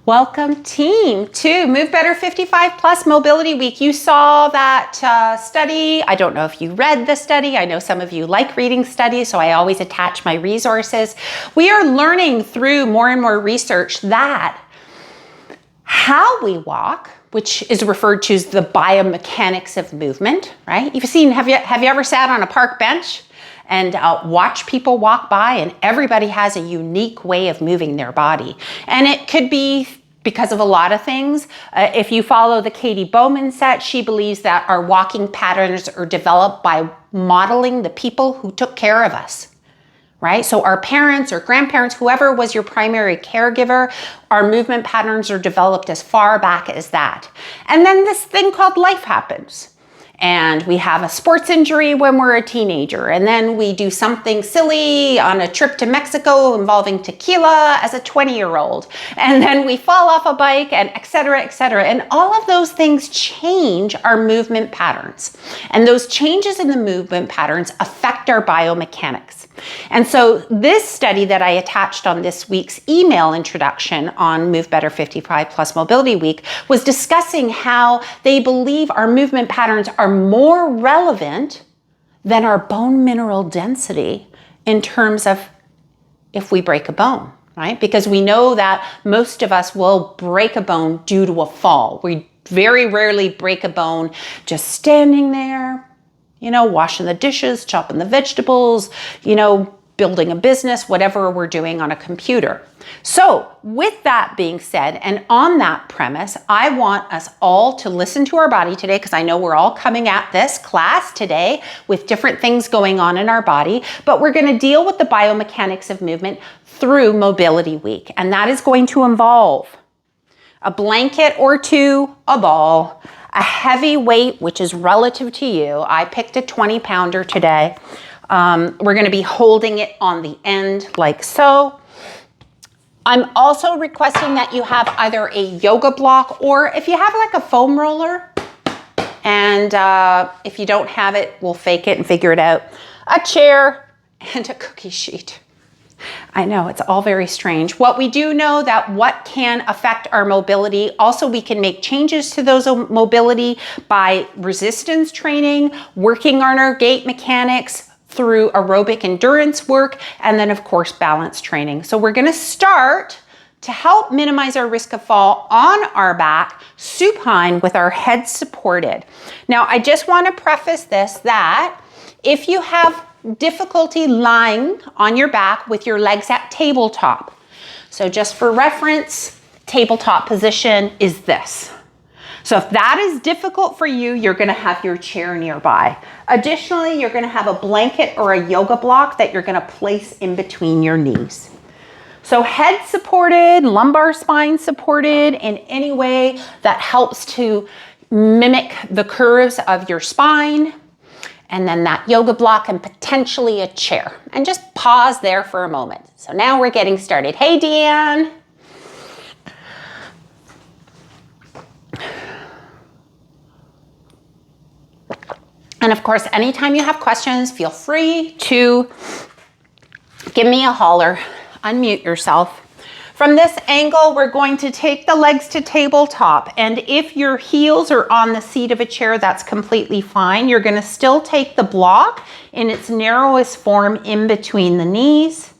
Welcome team to Move Better 55 Plus Mobility Week. You saw that study. I don't know if you read the study. I know some of you like reading studies, so I always attach my resources. We are learning through more and more research that how we walk, which is referred to as the biomechanics of movement, right? Have you ever sat on a park bench and watch people walk by, and everybody has a unique way of moving their body. And it could be because of a lot of things. If you follow the Katie Bowman set, she believes that our walking patterns are developed by modeling the people who took care of us, right? So our parents or grandparents, whoever was your primary caregiver, our movement patterns are developed as far back as that. And then this thing called life happens. And we have a sports injury when we're a teenager. And then we do something silly on a trip to Mexico involving tequila as a 20-year-old. And then we fall off a bike and et cetera, et cetera. And all of those things change our movement patterns. And those changes in the movement patterns affect our biomechanics. And so this study that I attached on this week's email introduction on Move Better 55 Plus Mobility Week was discussing how they believe our movement patterns are more relevant than our bone mineral density in terms of if we break a bone, right? Because we know that most of us will break a bone due to a fall. We very rarely break a bone just standing there, washing the dishes, chopping the vegetables, building a business, whatever we're doing on a computer. So with that being said, and on that premise, I want us all to listen to our body today, because I know we're all coming at this class today with different things going on in our body, but we're going to deal with the biomechanics of movement through Mobility Week. And that is going to involve a blanket or two, a ball, a heavy weight, which is relative to you. I picked a 20-pounder today. We're going to be holding it on the end like so. I'm also requesting that you have either a yoga block, or if you have like a foam roller, and if you don't have it, we'll fake it and figure it out, a chair and a cookie sheet. I know, it's all very strange. What we do know that what can affect our mobility, also we can make changes to those mobility by resistance training, working on our gait mechanics through aerobic endurance work, and then of course balance training. So we're gonna start to help minimize our risk of fall on our back, supine with our head supported. Now I just wanna preface this that if you have difficulty lying on your back with your legs at tabletop. So just for reference, tabletop position is this. So if that is difficult for you, you're going to have your chair nearby. Additionally, you're going to have a blanket or a yoga block that you're going to place in between your knees. So head supported, lumbar spine supported in any way that helps to mimic the curves of your spine. And then that yoga block and potentially a chair. And just pause there for a moment. So now we're getting started. Hey, Deanne. And of course, anytime you have questions, feel free to give me a holler, unmute yourself. From this angle, we're going to take the legs to tabletop. And if your heels are on the seat of a chair, that's completely fine. You're gonna still take the block in its narrowest form in between the knees.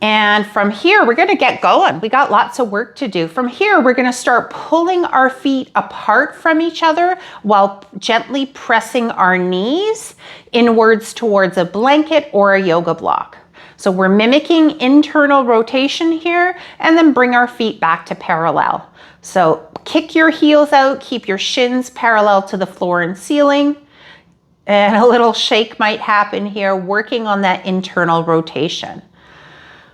And from here, we're gonna get going. We got lots of work to do. From here, we're gonna start pulling our feet apart from each other while gently pressing our knees inwards towards a blanket or a yoga block. So we're mimicking internal rotation here, and then bring our feet back to parallel. So kick your heels out, keep your shins parallel to the floor and ceiling. And a little shake might happen here, working on that internal rotation.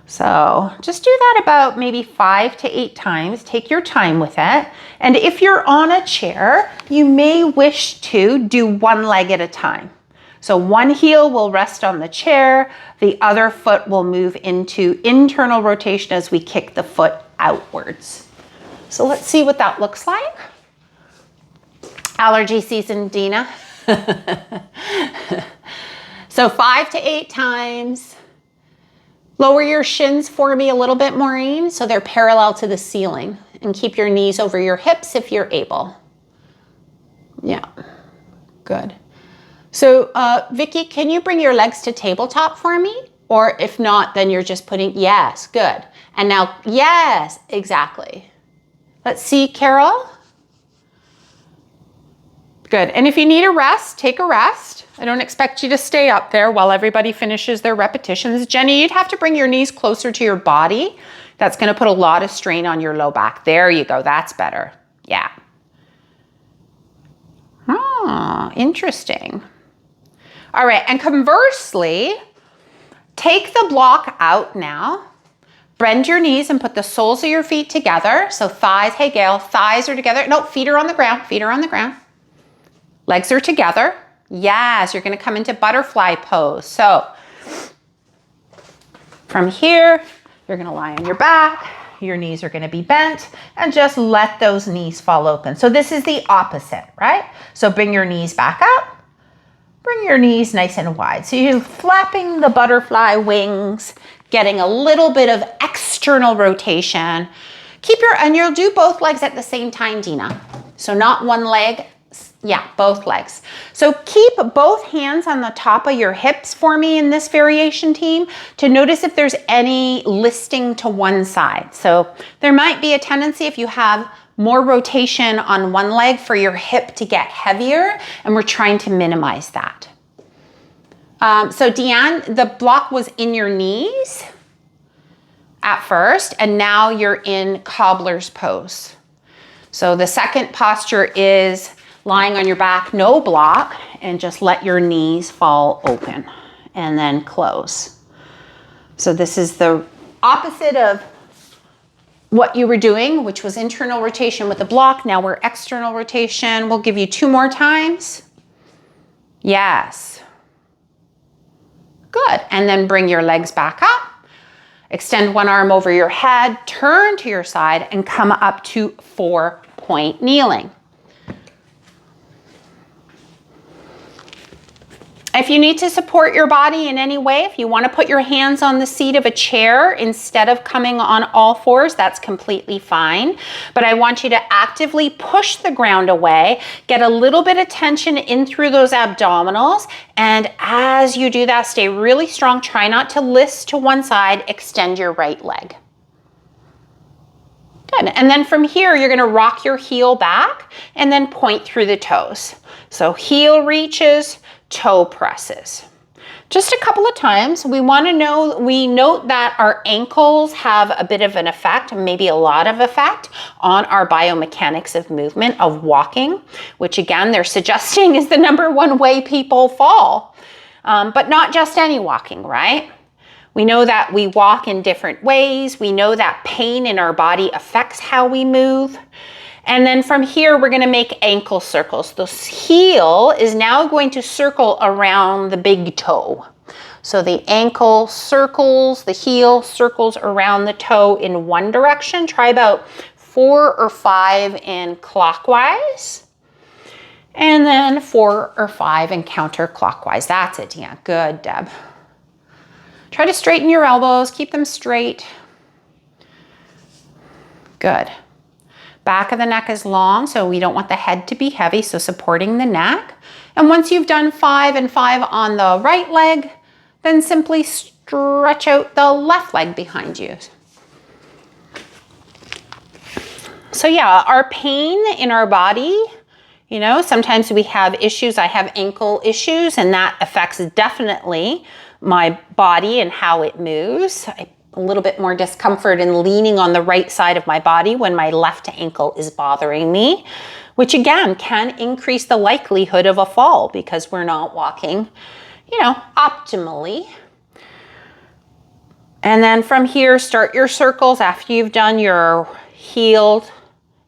So just do that about maybe 5 to 8 times. Take your time with it. And if you're on a chair, you may wish to do one leg at a time. So one heel will rest on the chair, the other foot will move into internal rotation as we kick the foot outwards. So let's see what that looks like. Allergy season, Dina. So 5 to 8 times. Lower your shins for me a little bit, Maureen, so they're parallel to the ceiling. And keep your knees over your hips if you're able. Yeah, good. So, Vicky, can you bring your legs to tabletop for me? Or if not, then you're just putting, yes, good. And now, yes, exactly. Let's see, Carol. Good. And if you need a rest, take a rest. I don't expect you to stay up there while everybody finishes their repetitions. Jenny, you'd have to bring your knees closer to your body. That's going to put a lot of strain on your low back. There you go. That's better. Yeah. Ah, interesting. All right. And conversely, take the block out now. Bend your knees and put the soles of your feet together. So thighs, hey Gail, thighs are together. No, feet are on the ground. Feet are on the ground. Legs are together. Yes, you're going to come into butterfly pose. So from here, you're going to lie on your back. Your knees are going to be bent and just let those knees fall open. So this is the opposite, right? So bring your knees back up. Bring your knees nice and wide. So you're flapping the butterfly wings, getting a little bit of external rotation. And you'll do both legs at the same time, Dina. So not one leg. Yeah, both legs. So keep both hands on the top of your hips for me in this variation team to notice if there's any listing to one side. So there might be a tendency if you have more rotation on one leg for your hip to get heavier, and we're trying to minimize that. So Deanne, the block was in your knees at first, and now you're in cobbler's pose. So the second posture is lying on your back, no block, and just let your knees fall open and then close. So this is the opposite of what you were doing, which was internal rotation with the block. Now we're external rotation. We'll give you 2 more times. Yes. Good. And then bring your legs back up. Extend one arm over your head, turn to your side, and come up to 4-point kneeling. If you need to support your body in any way, if you want to put your hands on the seat of a chair instead of coming on all fours, that's completely fine. But I want you to actively push the ground away, get a little bit of tension in through those abdominals. And as you do that, stay really strong. Try not to list to one side. Extend your right leg. Good. And then from here, you're going to rock your heel back and then point through the toes. So heel reaches, toe presses. Just a couple of times. We note that our ankles have a bit of an effect, maybe a lot of effect on our biomechanics of movement, of walking, which again, they're suggesting is the #1 way people fall. But not just any walking, right? We know that we walk in different ways. We know that pain in our body affects how we move. And then from here, we're going to make ankle circles. The heel is now going to circle around the big toe. So the ankle circles, the heel circles around the toe in one direction. Try about 4 or 5 in clockwise. And then 4 or 5 in counterclockwise. That's it, yeah. Good, Deb. Try to straighten your elbows. Keep them straight. Good. Back of the neck is long, so we don't want the head to be heavy, so supporting the neck. And once you've done 5 and 5 on the right leg, then simply stretch out the left leg behind you. So yeah, our pain in our body, you know, sometimes we have issues. I have ankle issues, and that affects definitely my body and how it moves. A little bit more discomfort in leaning on the right side of my body when my left ankle is bothering me, which again can increase the likelihood of a fall because we're not walking, you know, optimally. And then from here, start your circles after you've done your heel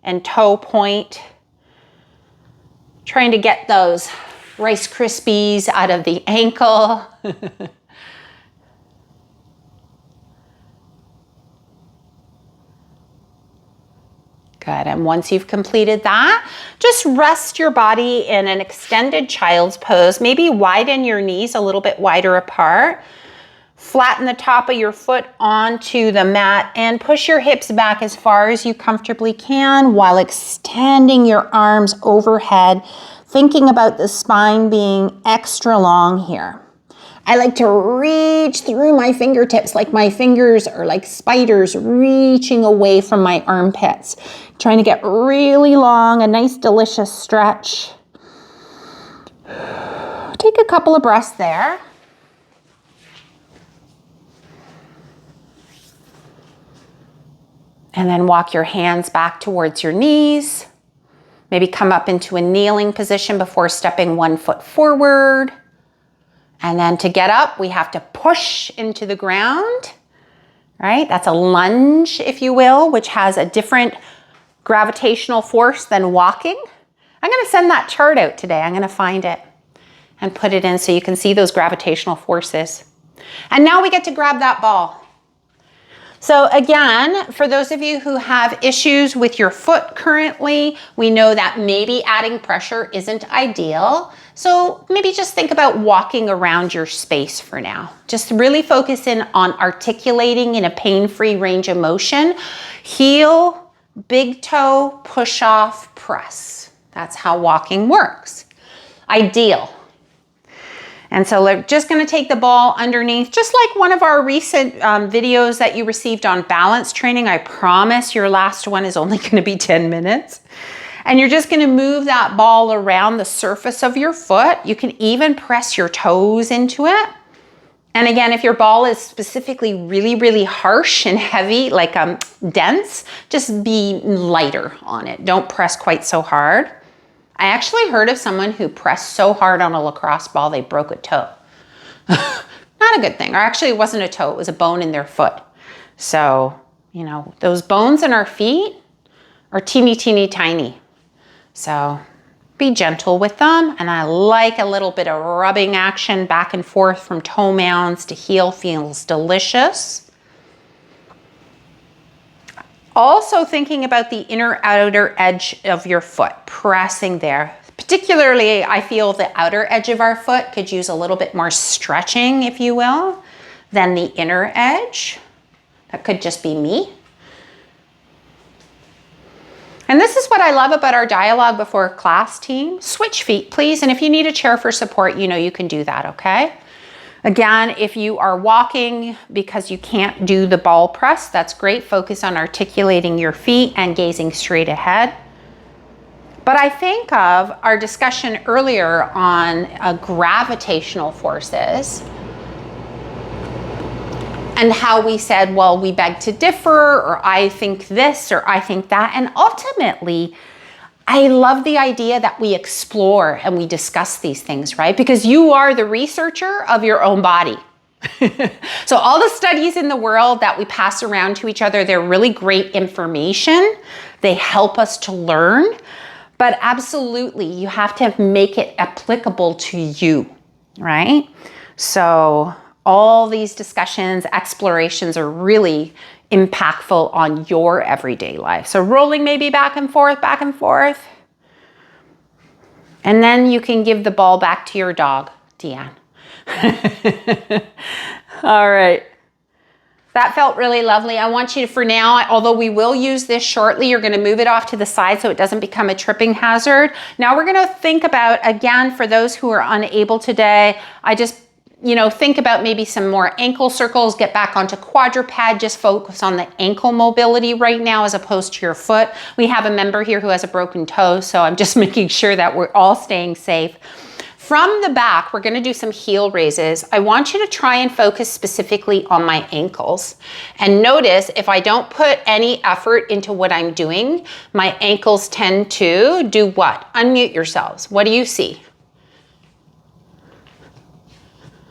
and toe point. Trying to get those Rice Krispies out of the ankle. Good. And once you've completed that, just rest your body in an extended child's pose. Maybe widen your knees a little bit wider apart. Flatten the top of your foot onto the mat and push your hips back as far as you comfortably can while extending your arms overhead, thinking about the spine being extra long here. I like to reach through my fingertips, like my fingers are like spiders reaching away from my armpits. Trying to get really long, a nice delicious stretch. Take a couple of breaths there. And then walk your hands back towards your knees. Maybe come up into a kneeling position before stepping one foot forward. And then to get up, we have to push into the ground, right? That's a lunge, if you will, which has a different gravitational force than walking. I'm gonna send that chart out today. I'm gonna find it and put it in so you can see those gravitational forces. And now we get to grab that ball. So again, for those of you who have issues with your foot currently, we know that maybe adding pressure isn't ideal. So maybe just think about walking around your space for now. Just really focus in on articulating in a pain-free range of motion. Heel, big toe, push off, press. That's how walking works. Ideal. And so we're just going to take the ball underneath, just like one of our recent videos that you received on balance training. I promise your last one is only going to be 10 minutes. And you're just going to move that ball around the surface of your foot. You can even press your toes into it. And again, if your ball is specifically really, really harsh and heavy, like dense, just be lighter on it. Don't press quite so hard. I actually heard of someone who pressed so hard on a lacrosse ball, they broke a toe. Not a good thing. Or actually it wasn't a toe, it was a bone in their foot. So, you know, those bones in our feet are teeny, teeny, tiny. So be gentle with them. And I like a little bit of rubbing action back and forth from toe mounds to heel, feels delicious. Also thinking about the inner outer edge of your foot, pressing there. Particularly, I feel the outer edge of our foot could use a little bit more stretching, if you will, than the inner edge. That could just be me. And this is what I love about our dialogue before class team. Switch feet, please. And if you need a chair for support, you know you can do that, okay? Again, if you are walking because you can't do the ball press, that's great. Focus on articulating your feet and gazing straight ahead. But I think of our discussion earlier on gravitational forces and how we said, well, we beg to differ, or I think this, or I think that. And ultimately, I love the idea that we explore and we discuss these things, right? Because you are the researcher of your own body. So all the studies in the world that we pass around to each other, they're really great information. They help us to learn, but absolutely you have to make it applicable to you, right? So all these discussions, explorations are really impactful on your everyday life. So rolling maybe back and forth, and then you can give the ball back to your dog, Deanne. All right. That felt really lovely. I want you to, for now, although we will use this shortly, you're gonna move it off to the side so it doesn't become a tripping hazard. Now we're gonna think about, again, for those who are unable today, think about maybe some more ankle circles, get back onto quadruped, just focus on the ankle mobility right now as opposed to your foot. We have a member here who has a broken toe, so I'm just making sure that we're all staying safe. From the back, we're gonna do some heel raises. I want you to try and focus specifically on my ankles. And notice if I don't put any effort into what I'm doing, my ankles tend to do what? Unmute yourselves. What do you see?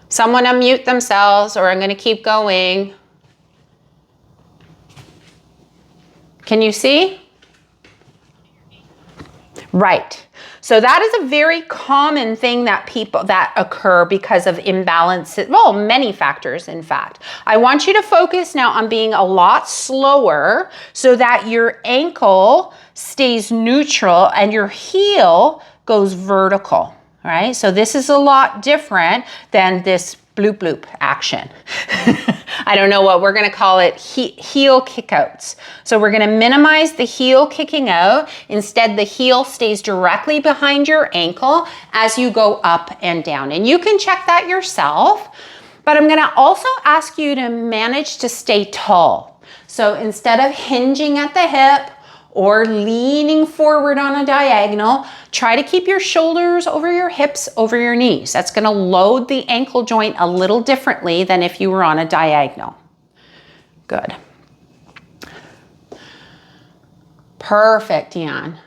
Someone unmute themselves, or I'm going to keep going. Can you see? Right. So that is a very common thing that occur because of imbalance. Well, many factors, in fact. I want you to focus now on being a lot slower so that your ankle stays neutral and your heel goes vertical. Right? So this is a lot different than this bloop bloop action. I don't know what we're gonna call it, heel kickouts. So we're gonna minimize the heel kicking out. Instead, the heel stays directly behind your ankle as you go up and down. And you can check that yourself, but I'm gonna also ask you to manage to stay tall. So instead of hinging at the hip or leaning forward on a diagonal, try to keep your shoulders over your hips, over your knees. That's gonna load the ankle joint a little differently than if you were on a diagonal. Good. Perfect, Deanne.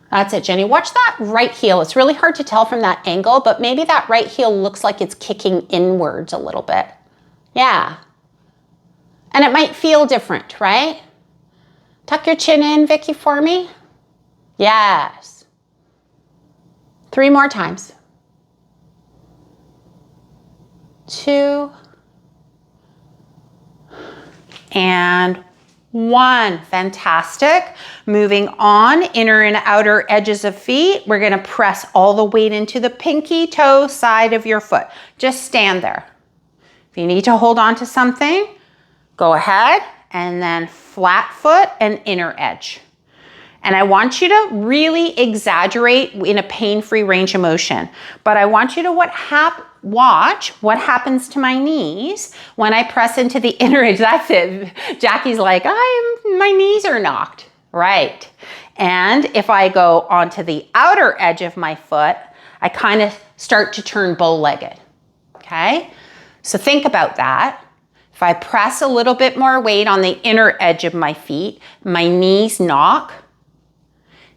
That's it, Jenny. Watch that right heel. It's really hard to tell from that angle, but maybe that right heel looks like it's kicking inwards a little bit. Yeah. And it might feel different, right? Tuck your chin in, Vicky, for me. Yes. 3 more times. 2 and 1. Fantastic. Moving on, inner and outer edges of feet. We're gonna press all the weight into the pinky toe side of your foot. Just stand there. If you need to hold on to something, go ahead. And then flat foot and inner edge. And I want you to really exaggerate in a pain-free range of motion. But I want you to watch what happens to my knees when I press into the inner edge. That's it. Jackie's like, my knees are knocked. Right. And if I go onto the outer edge of my foot, I kind of start to turn bow-legged. Okay? So think about that. If I press a little bit more weight on the inner edge of my feet, my knees knock.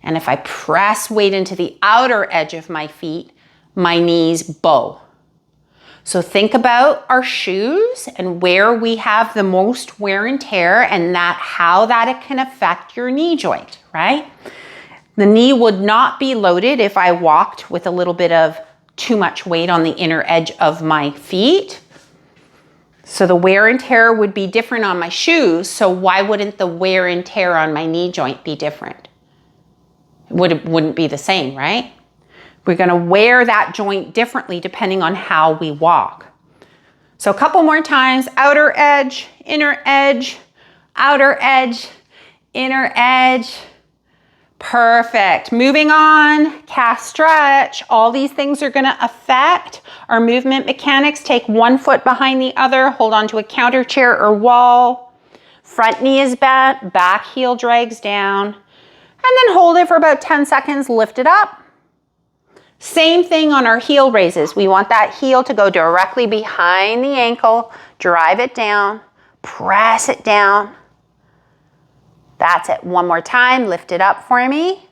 And if I press weight into the outer edge of my feet, my knees bow. So think about our shoes and where we have the most wear and tear and how that can affect your knee joint, right? The knee would not be loaded if I walked with a little bit of too much weight on the inner edge of my feet. So the wear and tear would be different on my shoes, so why wouldn't the wear and tear on my knee joint be different? It wouldn't be the same, right? We're gonna wear that joint differently depending on how we walk. So a couple more times, outer edge, inner edge, outer edge, inner edge. Perfect. Moving on, calf stretch. All these things are gonna affect our movement mechanics. Take one foot behind the other, hold on to a counter chair or wall. Front knee is bent, back heel drags down. And then hold it for about 10 seconds, lift it up. Same thing on our heel raises. We want that heel to go directly behind the ankle, drive it down, press it down. That's it. One more time. Lift it up for me.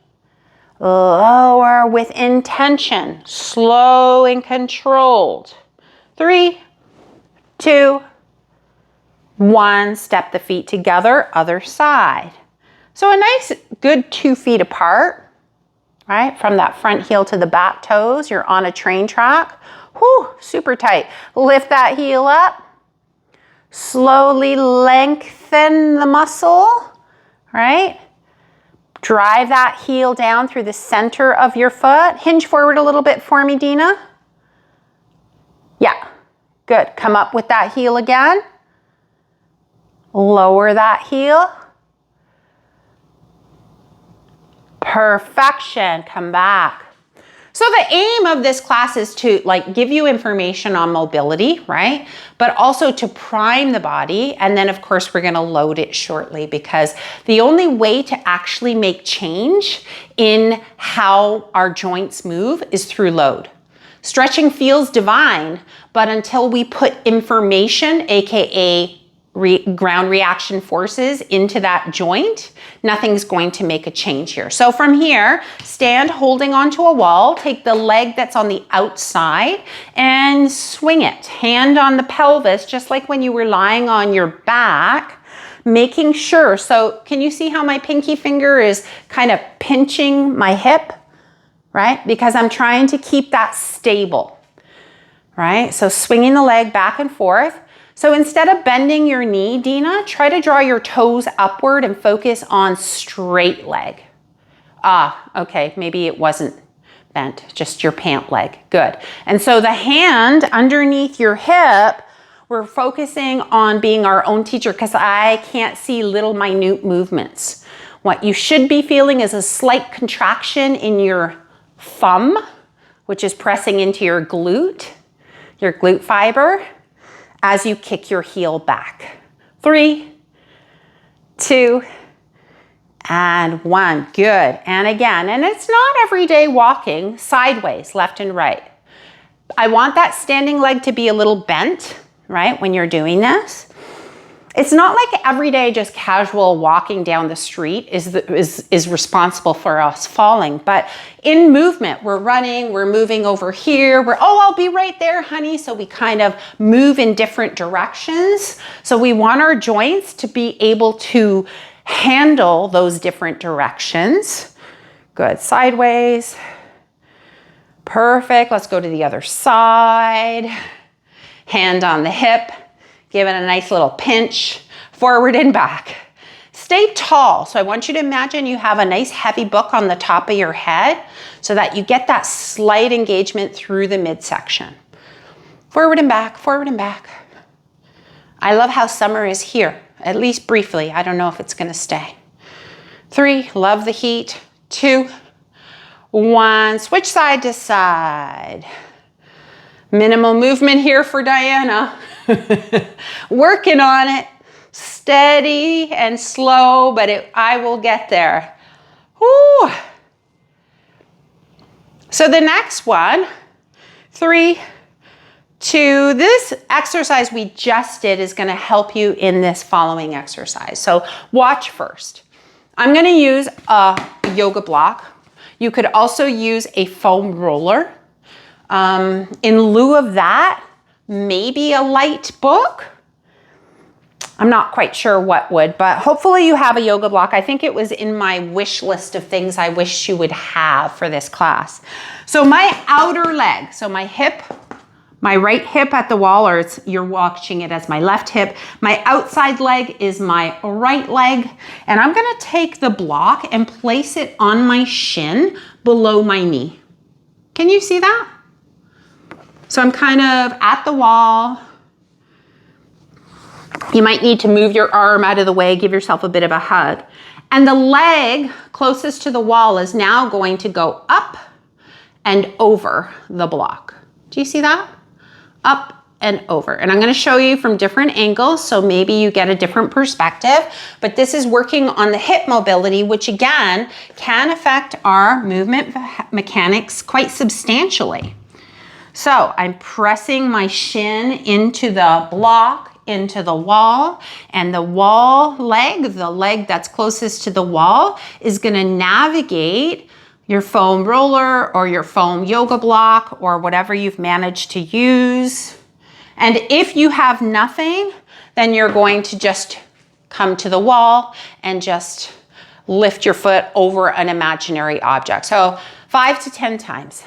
Lower with intention. Slow and controlled. 3, 2, 1. Step the feet together. Other side. So a nice, good 2 feet apart, right? From that front heel to the back toes. You're on a train track. Whew, super tight. Lift that heel up. Slowly lengthen the muscle. Right? Drive that heel down through the center of your foot. Hinge forward a little bit for me, Dina. Yeah, good. Come up with that heel again. Lower that heel. Perfection. Come back. So the aim of this class is to give you information on mobility, right? But also to prime the body. And then of course, we're gonna load it shortly because the only way to actually make change in how our joints move is through load. Stretching feels divine, but until we put information, AKA ground reaction forces into that joint, nothing's going to make a change here. So from here, stand holding onto a wall, take the leg that's on the outside and swing it. Hand on the pelvis, just like when you were lying on your back, making sure. So can you see how my pinky finger is kind of pinching my hip, right? Because I'm trying to keep that stable, right? So swinging the leg back and forth. So instead of bending your knee, Dina, try to draw your toes upward and focus on straight leg. Ah, okay, maybe it wasn't bent, just your pant leg. Good. And so the hand underneath your hip, we're focusing on being our own teacher because I can't see little minute movements. What you should be feeling is a slight contraction in your thumb, which is pressing into your glute fiber, as you kick your heel back. 3, 2, and 1. Good. And again, and it's not everyday walking sideways, left and right. I want that standing leg to be a little bent, right, when you're doing this. It's not like every day just casual walking down the street is responsible for us falling, but in movement, we're running, we're moving over here, I'll be right there, honey. So we kind of move in different directions. So we want our joints to be able to handle those different directions. Good. Sideways. Perfect. Let's go to the other side. Hand on the hip. Give it a nice little pinch, forward and back. Stay tall. So I want you to imagine you have a nice heavy book on the top of your head so that you get that slight engagement through the midsection. Forward and back, forward and back. I love how summer is here, at least briefly. I don't know if it's gonna stay. 3, love the heat. 2, 1, switch side to side. Minimal movement here for Diana. Working on it, steady and slow, but I will get there. Woo. So the next one, 3, 2, this exercise we just did is going to help you in this following exercise. So watch first. I'm going to use a yoga block. You could also use a foam roller. In lieu of that, maybe a light book. I'm not quite sure what would, but hopefully you have a yoga block. I think it was in my wish list of things I wish you would have for this class. So my outer leg, so my hip, my right hip at the wall, or you're watching it as my left hip. My outside leg is my right leg. And I'm gonna take the block and place it on my shin below my knee. Can you see that? So I'm kind of at the wall. You might need to move your arm out of the way, give yourself a bit of a hug. And the leg closest to the wall is now going to go up and over the block. Do you see that? Up and over. And I'm going to show you from different angles, so maybe you get a different perspective. But this is working on the hip mobility, which again can affect our movement mechanics quite substantially. So I'm pressing my shin into the block, into the wall, and the wall leg, the leg that's closest to the wall, is going to navigate your foam roller or your foam yoga block or whatever you've managed to use. And if you have nothing, then you're going to just come to the wall and just lift your foot over an imaginary object. So 5 to 10 times.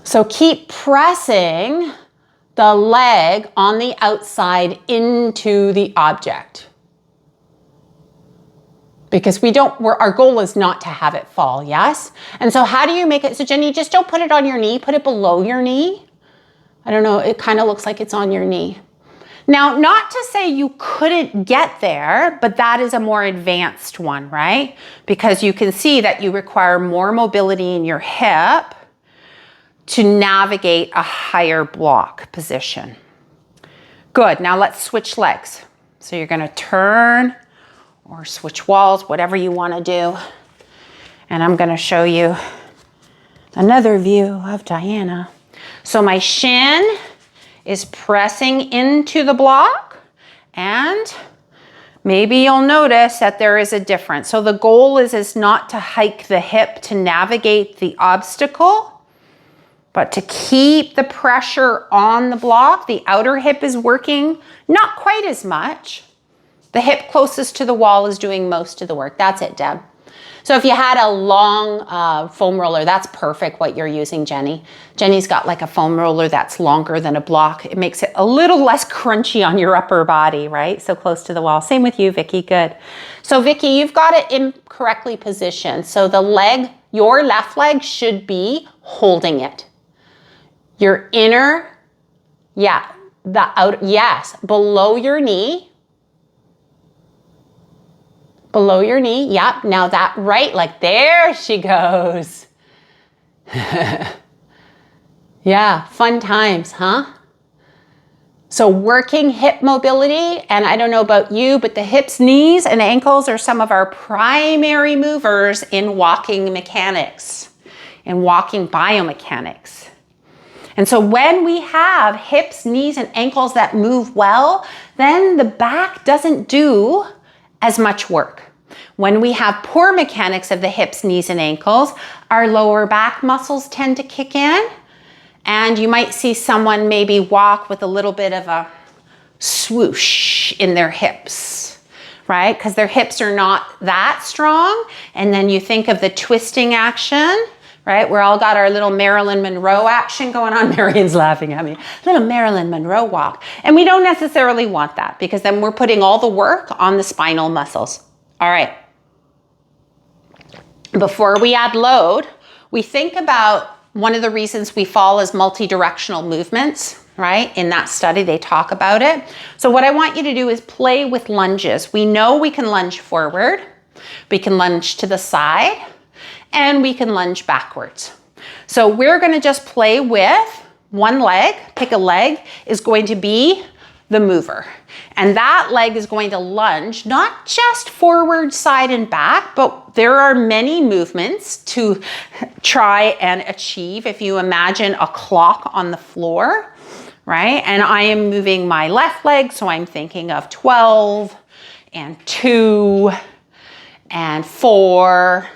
So keep pressing the leg on the outside into the object. Because our goal is not to have it fall, yes? And so how do you make it? So Jenny, just don't put it on your knee, put it below your knee. I don't know, it kind of looks like it's on your knee. Now, not to say you couldn't get there, but that is a more advanced one, right? Because you can see that you require more mobility in your hip to navigate a higher block position. Good, now let's switch legs. So you're gonna turn or switch walls, whatever you wanna do. And I'm gonna show you another view of Diana. So my shin is pressing into the block, and maybe you'll notice that there is a difference. So the goal is not to hike the hip to navigate the obstacle, but to keep the pressure on the block. The outer hip is working not quite as much. The hip closest to the wall is doing most of the work. That's it, Deb. So if you had a long foam roller, that's perfect what you're using, Jenny. Jenny's got like a foam roller that's longer than a block. It makes it a little less crunchy on your upper body, right? So close to the wall. Same with you, Vicky, good. So Vicky, you've got it incorrectly positioned. So the leg, your left leg should be holding it. Your inner, yeah, the out, yes, below your knee. Below your knee, yep. Now that right leg, there she goes. Yeah, fun times, huh? So working hip mobility, and I don't know about you, but the hips, knees, and ankles are some of our primary movers in walking mechanics, in walking biomechanics. And so when we have hips, knees, and ankles that move well, then the back doesn't do as much work. When we have poor mechanics of the hips, knees, and ankles, our lower back muscles tend to kick in, and you might see someone maybe walk with a little bit of a swoosh in their hips, right? Because their hips are not that strong. And then you think of the twisting action, right? We're all got our little Marilyn Monroe action going on. Marion's laughing at me. Little Marilyn Monroe walk. And we don't necessarily want that because then we're putting all the work on the spinal muscles. All right. Before we add load, we think about one of the reasons we fall is multi-directional movements, right? In that study, they talk about it. So what I want you to do is play with lunges. We know we can lunge forward, we can lunge to the side, and we can lunge backwards. So we're gonna just play with one leg. Pick a leg is going to be the mover. And that leg is going to lunge, not just forward, side, and back, but there are many movements to try and achieve. If you imagine a clock on the floor, right? And I am moving my left leg, so I'm thinking of 12 and 2 and 4,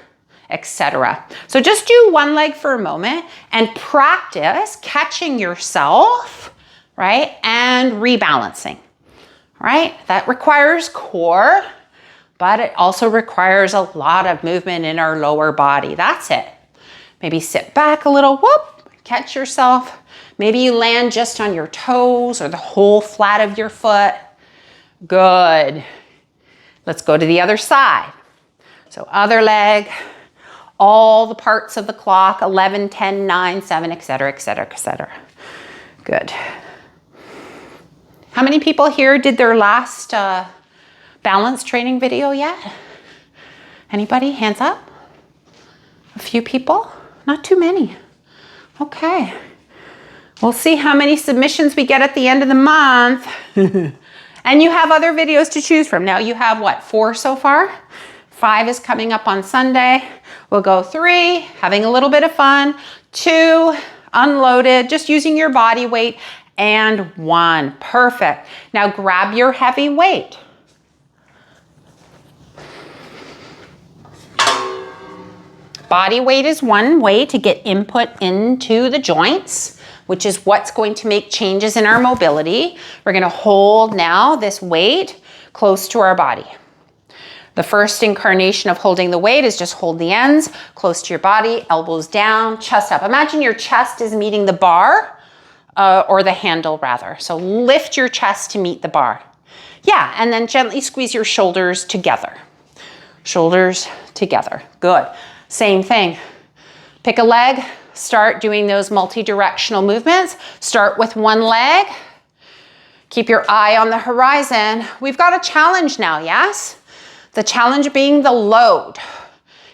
etc. So just do one leg for a moment and practice catching yourself, right? And rebalancing, right? That requires core, but it also requires a lot of movement in our lower body. That's it. Maybe sit back a little, whoop, catch yourself. Maybe you land just on your toes or the whole flat of your foot. Good. Let's go to the other side. So other leg, all the parts of the clock, 11, 10, 9, 7, etc., etc., etc. Good. How many people here did their last balance training video yet? Anybody? Hands up? A few people? Not too many. Okay. We'll see how many submissions we get at the end of the month. And you have other videos to choose from. Now you have what, 4 so far? 5 is coming up on Sunday. We'll go 3, having a little bit of fun. 2, unloaded, just using your body weight. And 1, perfect. Now grab your heavy weight. Body weight is one way to get input into the joints, which is what's going to make changes in our mobility. We're gonna hold now this weight close to our body. The first incarnation of holding the weight is just hold the ends close to your body, elbows down, chest up. Imagine your chest is meeting the bar, or the handle rather. So lift your chest to meet the bar. Yeah, and then gently squeeze your shoulders together. Shoulders together, good. Same thing, pick a leg, start doing those multi-directional movements. Start with one leg, keep your eye on the horizon. We've got a challenge now, yes? The challenge being the load.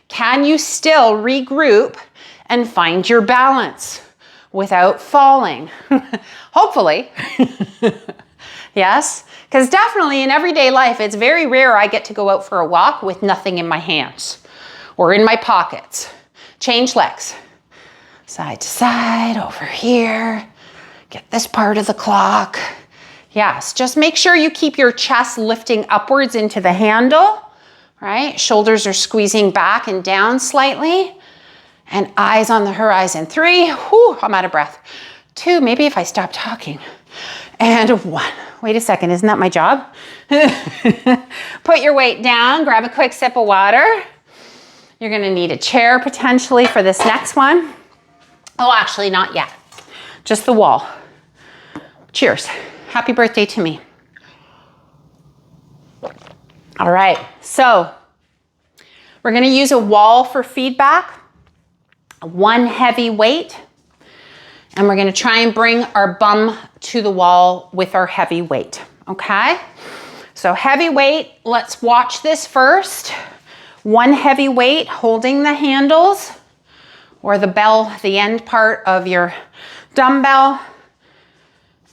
Can you still regroup and find your balance without falling? Hopefully. Yes, because definitely in everyday life, it's very rare I get to go out for a walk with nothing in my hands or in my pockets. Change legs. Side to side, over here. Get this part of the clock. Yes, just make sure you keep your chest lifting upwards into the handle, right? Shoulders are squeezing back and down slightly. And eyes on the horizon. 3, whew, I'm out of breath. 2, maybe if I stop talking. And 1, wait a second, isn't that my job? Put your weight down, grab a quick sip of water. You're gonna need a chair potentially for this next one. Oh, actually not yet. Just the wall. Cheers. Happy birthday to me. All right, so we're gonna use a wall for feedback, one heavy weight, and we're gonna try and bring our bum to the wall with our heavy weight, okay? So heavy weight, let's watch this first. One heavy weight holding the handles or the bell, the end part of your dumbbell.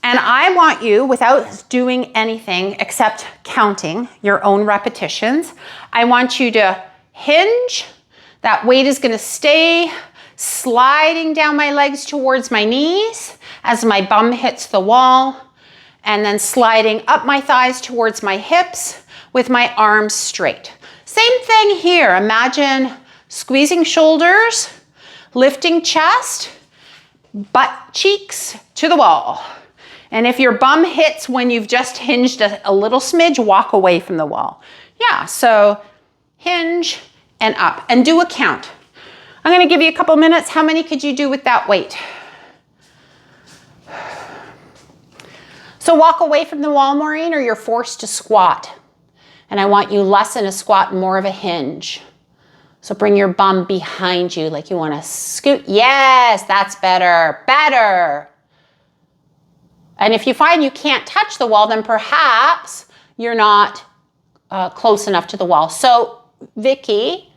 And I want you, without doing anything except counting your own repetitions, I want you to hinge. That weight is gonna stay sliding down my legs towards my knees as my bum hits the wall, and then sliding up my thighs towards my hips with my arms straight. Same thing here. Imagine squeezing shoulders, lifting chest, butt cheeks to the wall. And if your bum hits when you've just hinged a little smidge, walk away from the wall. Yeah, so hinge and up, and do a count. I'm gonna give you a couple minutes. How many could you do with that weight? So walk away from the wall, Maureen, or you're forced to squat. And I want you less in a squat, more of a hinge. So bring your bum behind you like you wanna scoot. Yes, that's better, better. And if you find you can't touch the wall, then perhaps you're not close enough to the wall. So Vicky,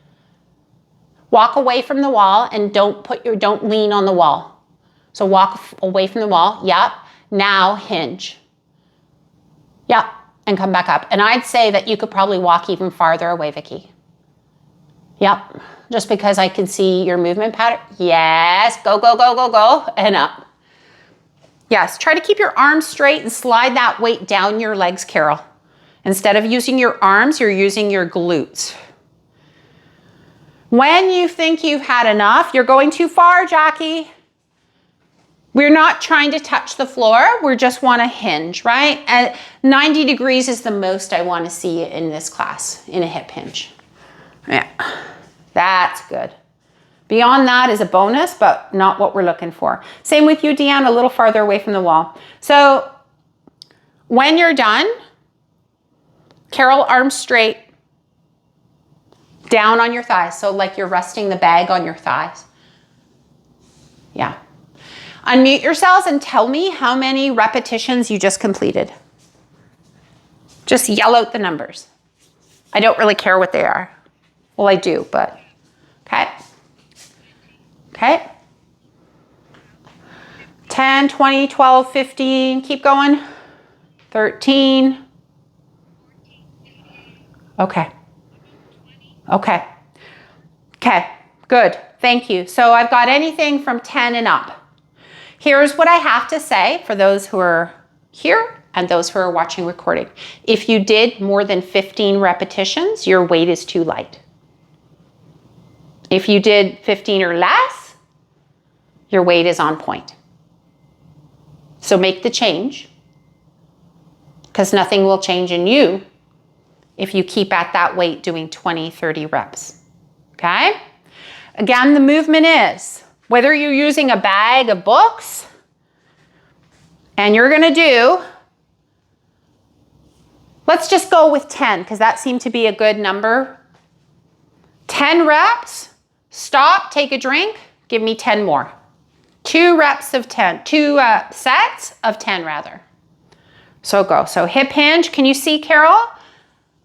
walk away from the wall and don't lean on the wall. So walk away from the wall, yep. Now hinge. Yep, and come back up. And I'd say that you could probably walk even farther away, Vicky. Yep, just because I can see your movement pattern. Yes, go, go, go, go, go, and up. Yes, try to keep your arms straight and slide that weight down your legs, Carol. Instead of using your arms, you're using your glutes. When you think you've had enough, you're going too far, Jackie. We're not trying to touch the floor. We just want to hinge, right? At 90 degrees is the most I want to see in this class, in a hip hinge. Yeah, that's good. Beyond that is a bonus, but not what we're looking for. Same with you, Deanne, a little farther away from the wall. So when you're done, Carol, arms straight, down on your thighs. So like you're resting the bag on your thighs. Yeah. Unmute yourselves and tell me how many repetitions you just completed. Just yell out the numbers. I don't really care what they are. Well, I do, but okay. Okay. 10, 20, 12, 15, keep going. 13. Okay. Okay. Okay, good, thank you. So I've got anything from 10 and up. Here's what I have to say for those who are here and those who are watching recording. If you did more than 15 repetitions, your weight is too light. If you did 15 or less, your weight is on point. So make the change, because nothing will change in you if you keep at that weight doing 20, 30 reps, okay? Again, the movement is, whether you're using a bag of books, and you're gonna do, let's just go with 10, because that seemed to be a good number. 10 reps, stop, take a drink, give me 10 more. 2 reps of 10, 2 sets of 10 rather. So go, so hip hinge, can you see, Carol?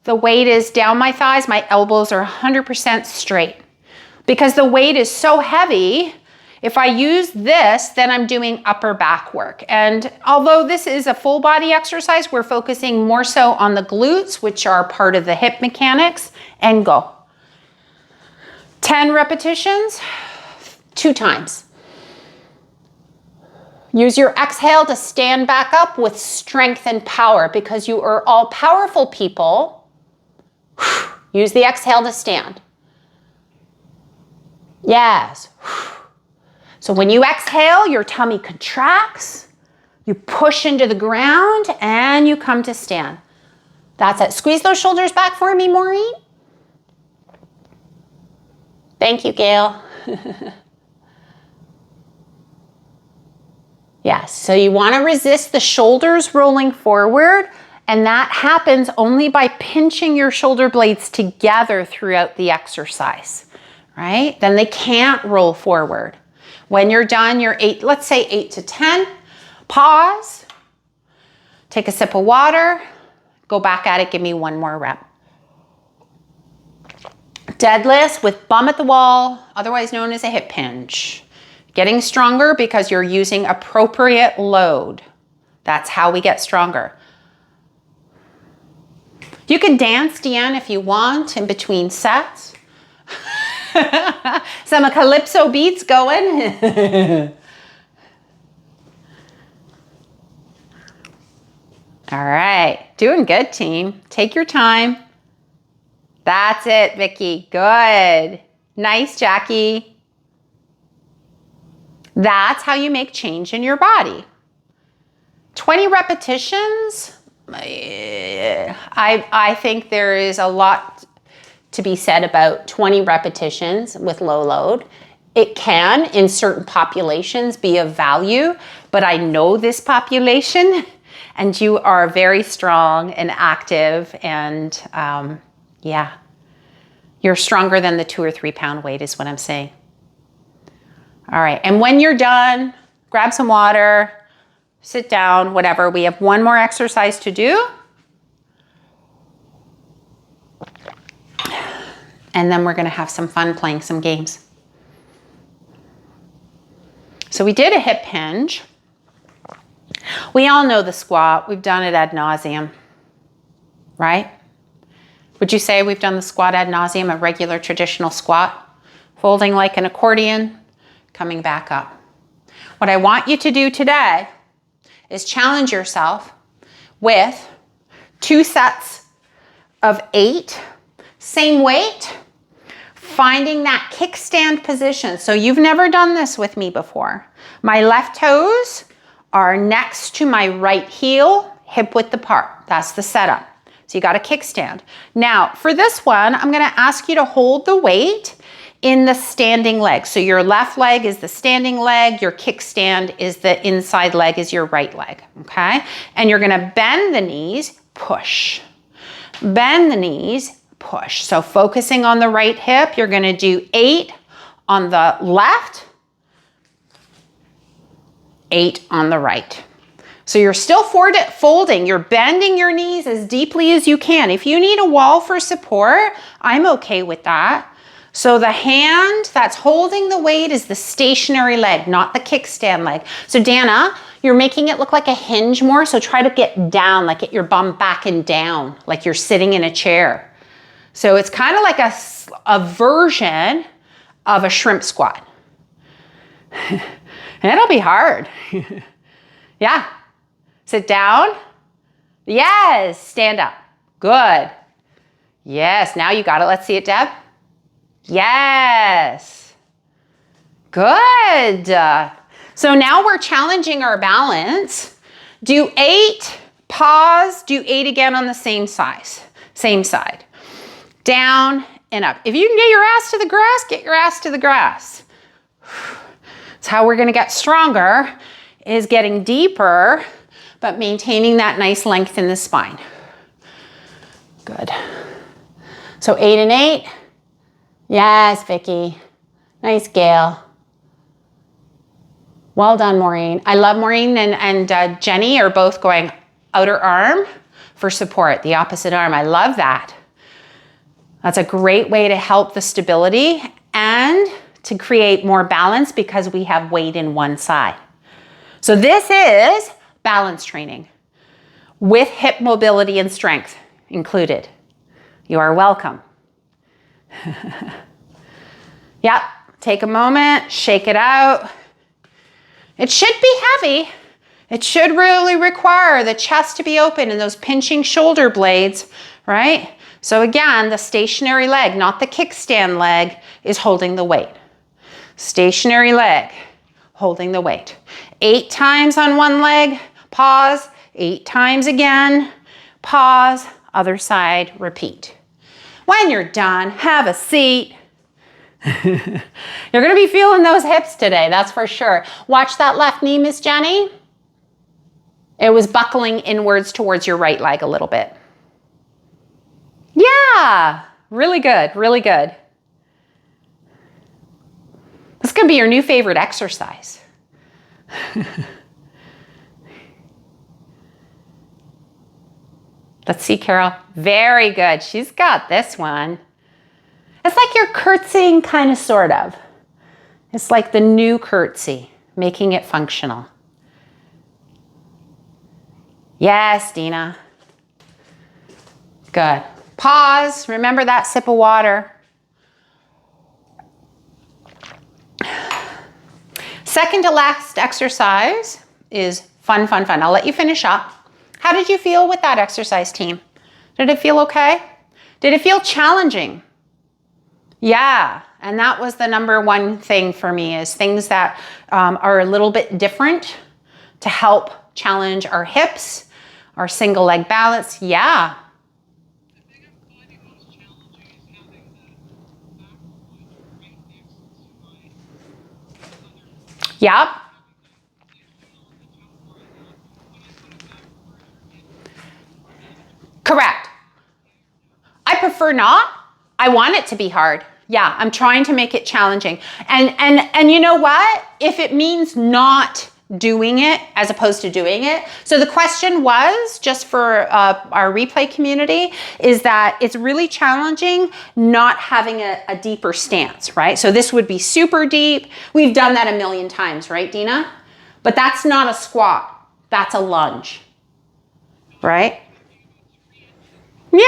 The weight is down my thighs, my elbows are 100% straight. Because the weight is so heavy, if I use this, then I'm doing upper back work. And although this is a full body exercise, we're focusing more so on the glutes, which are part of the hip mechanics, and go. 10 repetitions, 2 times. Use your exhale to stand back up with strength and power, because you are all powerful people. Use the exhale to stand. Yes. So when you exhale, your tummy contracts, you push into the ground, and you come to stand. That's it. Squeeze those shoulders back for me, Maureen. Thank you, Gail. Yes, so you want to resist the shoulders rolling forward, and that happens only by pinching your shoulder blades together throughout the exercise, right? Then they can't roll forward. When you're done, you're let's say 8 to 10, pause, take a sip of water, go back at it, give me one more rep. Deadlift with bum at the wall, otherwise known as a hip hinge. Getting stronger because you're using appropriate load. That's how we get stronger. You can dance, Deanne, if you want in between sets. Some calypso beats going. All right, doing good, team. Take your time. That's it, Vicky. Good. Nice, Jackie. That's how you make change in your body. 20 repetitions. I think there is a lot to be said about 20 repetitions with low load. It can, in certain populations, be of value, but I know this population, and you are very strong and active, and yeah, you're stronger than the 2 or 3 pound weight is what I'm saying. All right, and when you're done, grab some water, sit down, whatever. We have one more exercise to do. And then we're gonna have some fun playing some games. So we did a hip hinge. We all know the squat. We've done it ad nauseum, right? Would you say we've done the squat ad nauseum, a regular traditional squat? Folding like an accordion, coming back up. What I want you to do today is challenge yourself with 2 sets of 8, same weight, finding that kickstand position. So you've never done this with me before. My left toes are next to my right heel, hip width apart. That's the setup. So you got a kickstand. Now for this one, I'm gonna ask you to hold the weight in the standing leg. So your left leg is the standing leg, your kickstand is the inside leg, is your right leg, okay? And you're gonna bend the knees, push. Bend the knees, push. So focusing on the right hip, you're gonna do 8 on the left, 8 on the right. So you're still folding, you're bending your knees as deeply as you can. If you need a wall for support, I'm okay with that. So the hand that's holding the weight is the stationary leg, not the kickstand leg. So Dana, you're making it look like a hinge more, so try to get down, like get your bum back and down, like you're sitting in a chair. So it's kind of like a version of a shrimp squat. And it'll be hard. Yeah. Sit down. Yes. Stand up. Good. Yes. Now you got it. Let's see it, Deb. Yes. Good. So now we're challenging our balance. Do 8, pause, do 8 again on the same side. Down and up. If you can get your ass to the grass, get your ass to the grass. That's how we're gonna get stronger, is getting deeper, but maintaining that nice length in the spine. Good. So 8 and 8. Yes, Vicky. Nice, Gail. Well done, Maureen. I love Maureen and Jenny are both going outer arm for support, the opposite arm. I love that. That's a great way to help the stability and to create more balance because we have weight in one side. So this is balance training with hip mobility and strength included. You are welcome. Yep, take a moment, shake it out. It should be heavy. It should really require the chest to be open and those pinching shoulder blades, right? So again, the stationary leg, not the kickstand leg, is holding the weight. Stationary leg, holding the weight. 8 times on one leg, pause, 8 times again, pause, other side, repeat. When you're done, have a seat. You're going to be feeling those hips today, that's for sure. Watch that left knee, Miss Jenny. It was buckling inwards towards your right leg a little bit. Yeah, really good, really good. This is going to be your new favorite exercise. Let's see, Carol. Very good. She's got this one. It's like you're curtsying, kind of, sort of. It's like the new curtsy, making it functional. Yes, Dina. Good. Pause. Remember that sip of water. Second to last exercise is fun, fun, fun. I'll let you finish up. How did you feel with that exercise, team? Did it feel okay? Did it feel challenging? Yeah, and that was the number one thing for me, is things that are a little bit different to help challenge our hips, our single leg balance. Yeah. I think I'm finding most challenging is having the back point right next to my Yep. Correct. I prefer not. I want it to be hard. Yeah, I'm trying to make it challenging. And you know what? If it means not doing it as opposed to doing it. So the question was, just for our replay community, is that it's really challenging not having a deeper stance, right? So this would be super deep. We've done that a million times, right, Dina? But that's not a squat. That's a lunge, right? Yeah,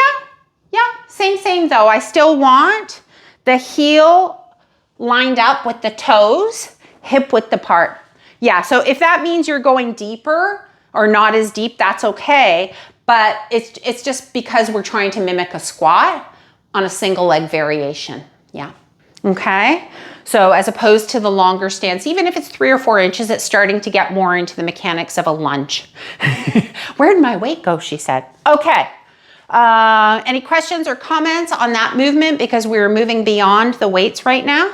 same though. I still want the heel lined up with the toes, hip width apart. Yeah, so if that means you're going deeper or not as deep, that's okay. But it's just because we're trying to mimic a squat on a single leg variation. Yeah, okay. So as opposed to the longer stance, even if it's 3 or 4 inches, it's starting to get more into the mechanics of a lunge. Where'd my weight go, she said. Okay. Any questions or comments on that movement? Because we're moving beyond the weights right now.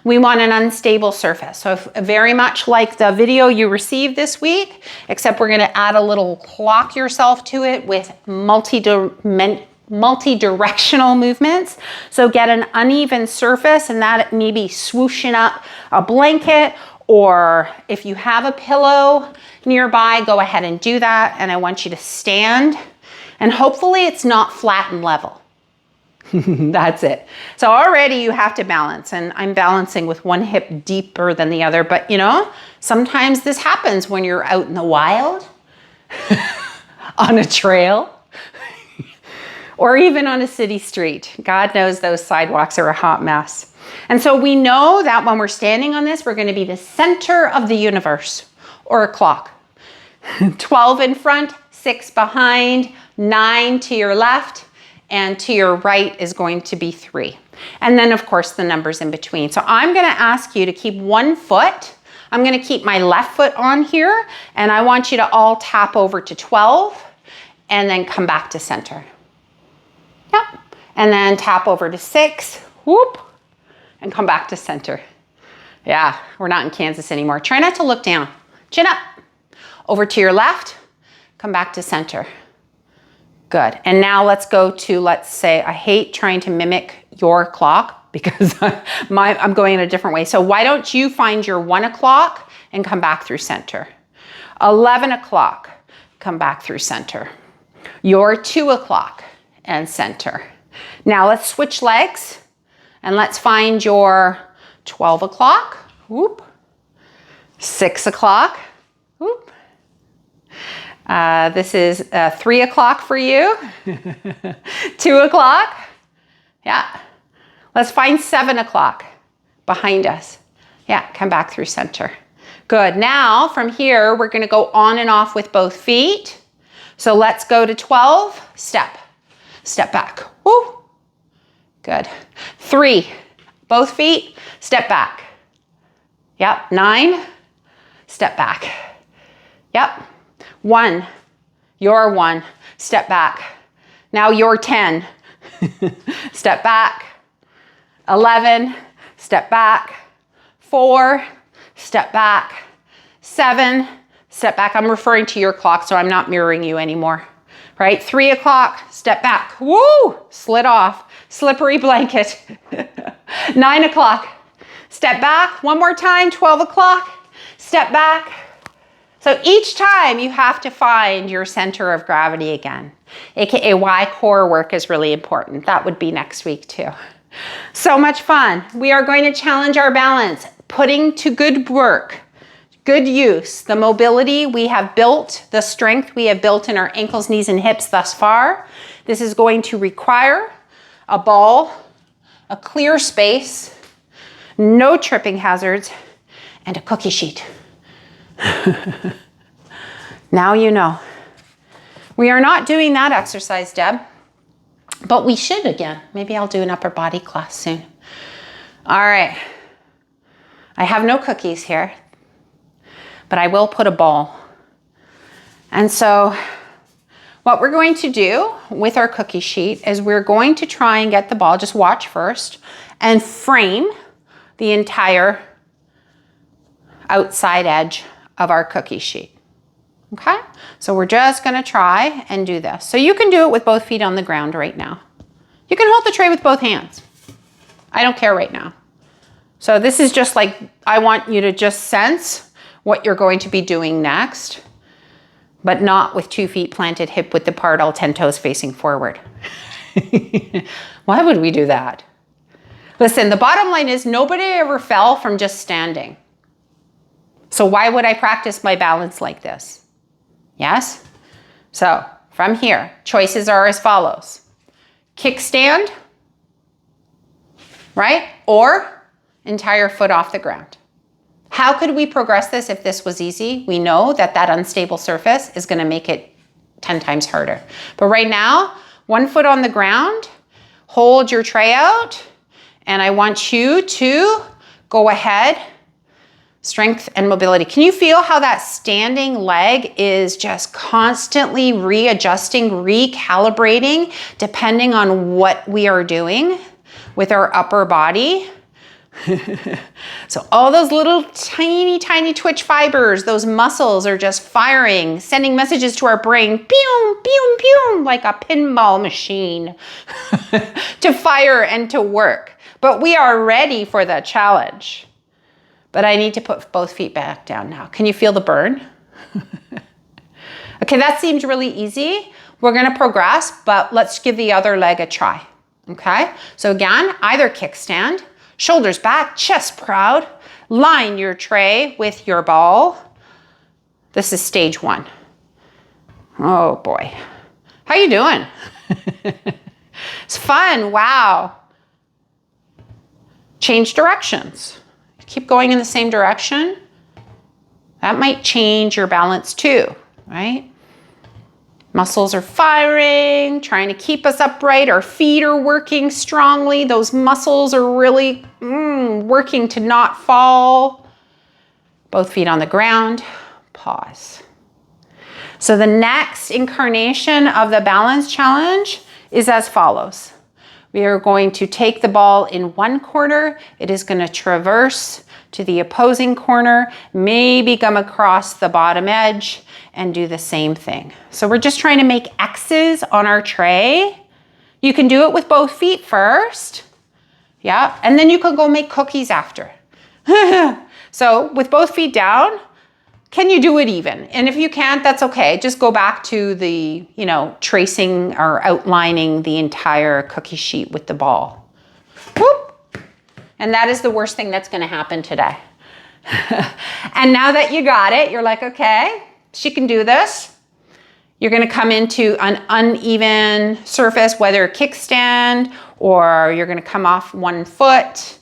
We want an unstable surface. So very much like the video you received this week, except we're going to add a little clock yourself to it with multi-directional movements. So get an uneven surface, and that maybe swooshing up a blanket, or if you have a pillow nearby, go ahead and do that. And I want you to stand. And hopefully it's not flat and level. That's it. So already you have to balance, and I'm balancing with one hip deeper than the other. But you know, sometimes this happens when you're out in the wild, on a trail, or even on a city street. God knows those sidewalks are a hot mess. And so we know that when we're standing on this, we're going to be the center of the universe, or a clock. 12 in front, 6 behind, 9 to your left, and to your right is going to be 3. And then of course the numbers in between. So I'm going to ask you to keep one foot. I'm going to keep my left foot on here, and I want you to all tap over to 12 and then come back to center. Yep. And then tap over to 6, whoop, and come back to center. Yeah, we're not in Kansas anymore. Try not to look down. Chin up. Over to your left, come back to center. Good. And now let's go to, let's say, I hate trying to mimic your clock because I'm going in a different way. So why don't you find your 1 o'clock and come back through center. 11 o'clock, come back through center. Your 2 o'clock and center. Now let's switch legs and let's find your 12 o'clock, whoop, 6 o'clock, whoop. This is 3 o'clock for you, 2 o'clock, yeah. Let's find 7 o'clock behind us. Yeah, come back through center. Good, now from here, we're gonna go on and off with both feet. So let's go to 12, step back, woo. Good, 3, both feet, step back. Yep, 9, step back. Yep. 1, your 1, step back. Now your 10, step back. 11, step back, 4, step back, 7, step back. I'm referring to your clock, so I'm not mirroring you anymore, right? 3 o'clock, step back. Woo, slid off, slippery blanket. 9 o'clock, step back. One more time, 12 o'clock, step back. So each time you have to find your center of gravity again, aka why core work is really important. That would be next week too. So much fun. We are going to challenge our balance, putting to good work, good use, the mobility we have built, the strength we have built in our ankles, knees, and hips thus far. This is going to require a ball, a clear space, no tripping hazards, and a cookie sheet. Now you know. We are not doing that exercise, Deb, but we should again. Maybe I'll do an upper body class soon. All right. I have no cookies here, but I will put a ball. And so what we're going to do with our cookie sheet is we're going to try and get the ball, just watch first, and frame the entire outside edge of our cookie sheet. Okay? So we're just gonna try and do this. So you can do it with both feet on the ground right now. You can hold the tray with both hands. I don't care right now. So this is just like, I want you to just sense what you're going to be doing next, but not with 2 feet planted, hip width apart, all 10 toes facing forward. Why would we do that? Listen, the bottom line is nobody ever fell from just standing. So why would I practice my balance like this? Yes? So from here, choices are as follows. Kickstand, right? Or entire foot off the ground. How could we progress this if this was easy? We know that that unstable surface is going to make it 10 times harder. But right now, 1 foot on the ground, hold your tray out, and I want you to go ahead. Strength and mobility. Can you feel how that standing leg is just constantly readjusting, recalibrating, depending on what we are doing with our upper body? So all those little tiny, tiny twitch fibers, those muscles are just firing, sending messages to our brain, pew, pew, pew, like a pinball machine to fire and to work. But we are ready for the challenge. But I need to put both feet back down now. Can you feel the burn? Okay, that seems really easy. We're gonna progress, but let's give the other leg a try, okay? So again, either kickstand, shoulders back, chest proud, line your tray with your ball. This is stage 1. Oh boy, how you doing? It's fun, wow. Change directions. Keep going in the same direction. That might change your balance too, right? Muscles are firing, trying to keep us upright. Our feet are working strongly. Those muscles are really working to not fall. Both feet on the ground. Pause. So the next incarnation of the balance challenge is as follows. We are going to take the ball in one corner. It is going to traverse to the opposing corner, maybe come across the bottom edge and do the same thing. So we're just trying to make X's on our tray. You can do it with both feet first. Yeah, and then you can go make cookies after. So with both feet down, can you do it even? And if you can't, that's okay. Just go back to the, tracing or outlining the entire cookie sheet with the ball. Whoop. And that is the worst thing that's gonna happen today. And now that you got it, you're like, okay, she can do this. You're gonna come into an uneven surface, whether a kickstand or you're gonna come off 1 foot.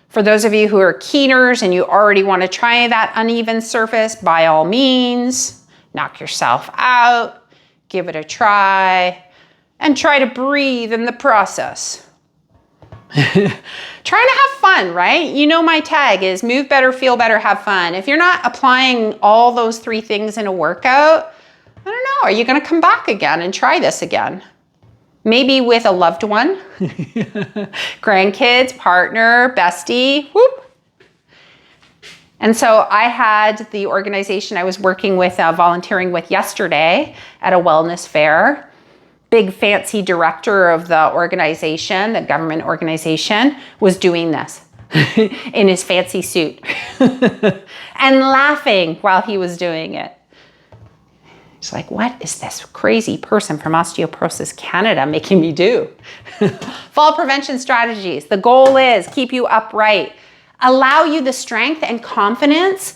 For those of you who are keeners and you already want to try that uneven surface, by all means, knock yourself out, give it a try, and try to breathe in the process. Trying to have fun, right? You know my tag is move better, feel better, have fun. If you're not applying all those 3 things in a workout, I don't know, are you going to come back again and try this again? maybe with a loved one, grandkids, partner, bestie, whoop. And so I had the organization I was working with, volunteering with yesterday at a wellness fair. Big fancy director of the organization, the government organization, was doing this in his fancy suit and laughing while he was doing it. He's like, what is this crazy person from Osteoporosis Canada making me do? Fall prevention strategies. The goal is keep you upright, allow you the strength and confidence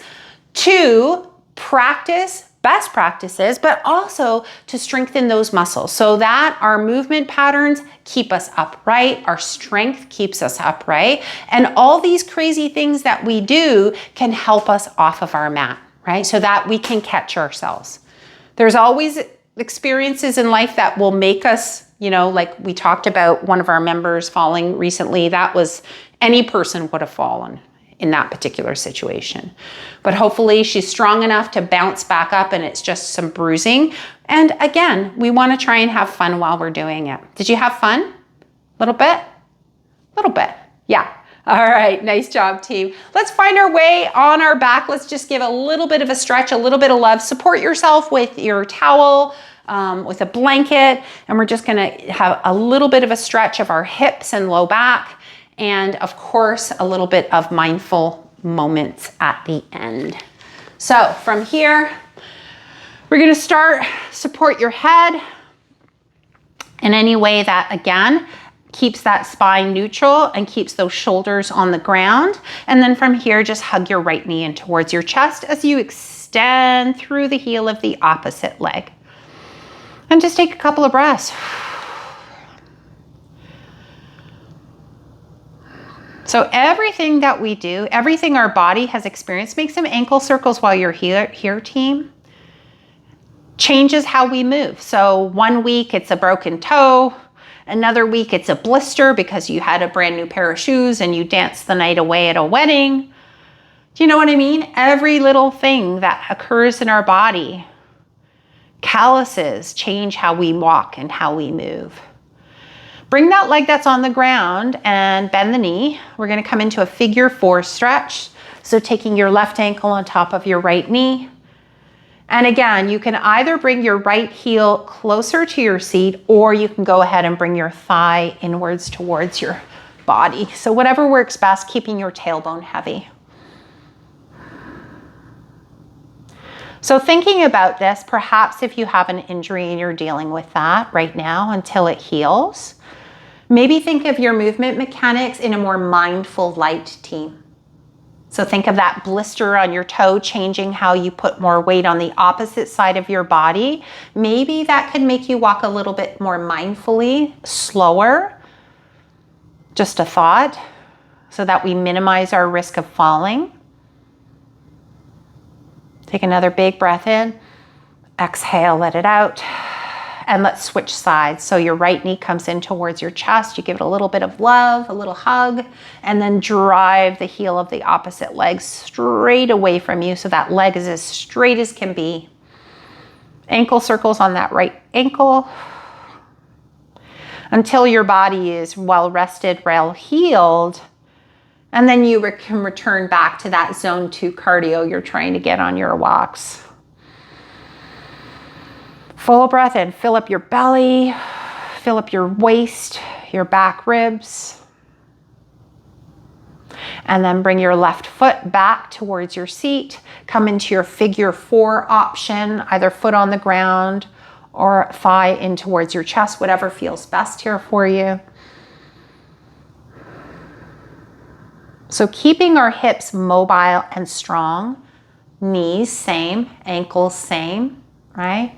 to practice best practices, but also to strengthen those muscles so that our movement patterns keep us upright, our strength keeps us upright, and all these crazy things that we do can help us off of our mat, right? So that we can catch ourselves. There's always experiences in life that will make us, you know, like we talked about one of our members falling recently. That was, any person would have fallen in that particular situation. But hopefully she's strong enough to bounce back up and it's just some bruising. And again, we want to try and have fun while we're doing it. Did you have fun? A little bit? A little bit. Yeah. All right, nice job, team. Let's find our way on our back. Let's just give a little bit of a stretch, a little bit of love. Support yourself with your towel, with a blanket, and we're just gonna have a little bit of a stretch of our hips and low back, and of course, a little bit of mindful moments at the end. So from here, we're gonna start, support your head in any way that, again, keeps that spine neutral and keeps those shoulders on the ground. And then from here, just hug your right knee in towards your chest as you extend through the heel of the opposite leg. And just take a couple of breaths. So everything that we do, everything our body has experienced, make some ankle circles while you're here, team. Changes how we move. So one week it's a broken toe. Another week it's a blister because you had a brand new pair of shoes and you danced the night away at a wedding. Do you know what I mean? Every little thing that occurs in our body, calluses change how we walk and how we move. Bring that leg that's on the ground and bend the knee. We're gonna come into a figure 4 stretch. So taking your left ankle on top of your right knee. And again, you can either bring your right heel closer to your seat or you can go ahead and bring your thigh inwards towards your body. So whatever works best, keeping your tailbone heavy. So thinking about this, perhaps if you have an injury and you're dealing with that right now until it heals, maybe think of your movement mechanics in a more mindful light, team. So think of that blister on your toe changing how you put more weight on the opposite side of your body. Maybe that could make you walk a little bit more mindfully, slower. Just a thought, so that we minimize our risk of falling. Take another big breath in. Exhale, let it out. And let's switch sides. So your right knee comes in towards your chest. You give it a little bit of love, a little hug, and then drive the heel of the opposite leg straight away from you so that leg is as straight as can be. Ankle circles on that right ankle until your body is well rested, well healed. And then you can return back to that zone 2 cardio you're trying to get on your walks. Full breath in, fill up your belly, fill up your waist, your back ribs. And then bring your left foot back towards your seat. Come into your figure 4 option, either foot on the ground or thigh in towards your chest, whatever feels best here for you. So keeping our hips mobile and strong, knees same, ankles same, right?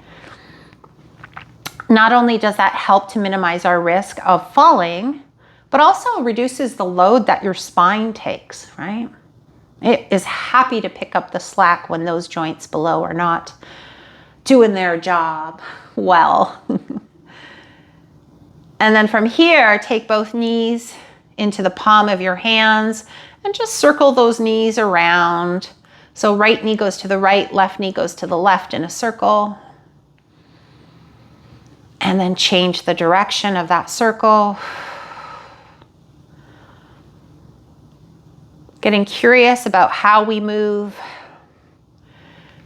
Not only does that help to minimize our risk of falling, but also reduces the load that your spine takes, right? It is happy to pick up the slack when those joints below are not doing their job well. And then from here, take both knees into the palm of your hands and just circle those knees around. So right knee goes to the right, left knee goes to the left in a circle. And then change the direction of that circle. Getting curious about how we move.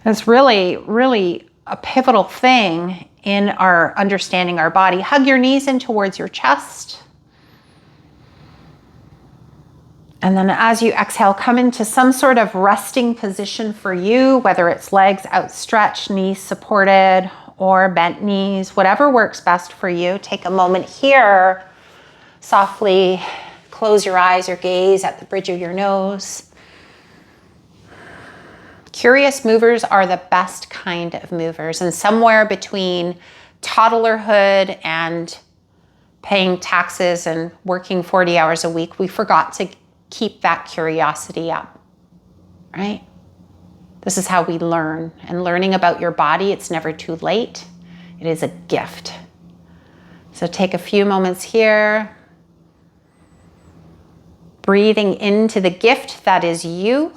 It's really, really a pivotal thing in our understanding our body. Hug your knees in towards your chest. And then as you exhale, come into some sort of resting position for you, whether it's legs outstretched, knees supported, or bent knees, whatever works best for you. Take a moment here. Softly close your eyes or gaze at the bridge of your nose. Curious movers are the best kind of movers, and somewhere between toddlerhood and paying taxes and working 40 hours a week, we forgot to keep that curiosity up, right? This is how we learn, and learning about your body, it's never too late. It is a gift. So take a few moments here, breathing into the gift that is you.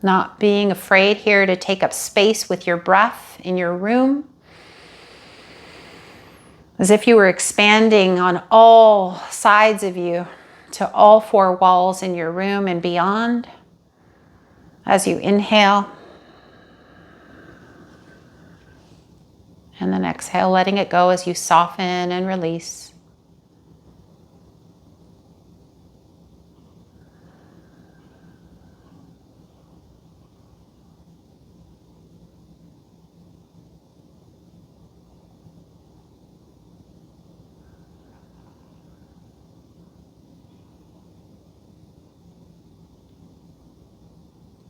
Not being afraid here to take up space with your breath in your room. As if you were expanding on all sides of you to all four walls in your room and beyond. As you inhale. And then exhale, letting it go as you soften and release.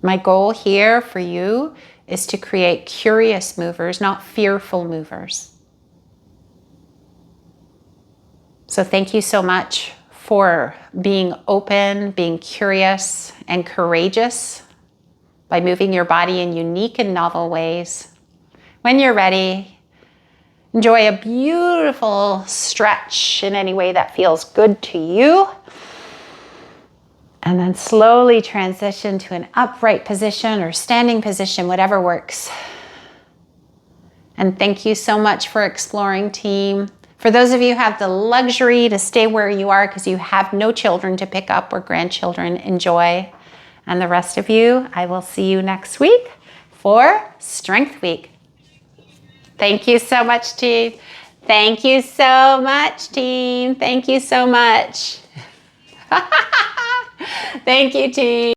My goal here for you is to create curious movers, not fearful movers. So thank you so much for being open, being curious, and courageous by moving your body in unique and novel ways. When you're ready, enjoy a beautiful stretch in any way that feels good to you. And then slowly transition to an upright position or standing position, whatever works. And thank you so much for exploring, team. For those of you who have the luxury to stay where you are because you have no children to pick up or grandchildren, enjoy. And the rest of you, I will see you next week for Strength Week. Thank you so much, team. Thank you so much, team. Thank you so much. Thank you, team.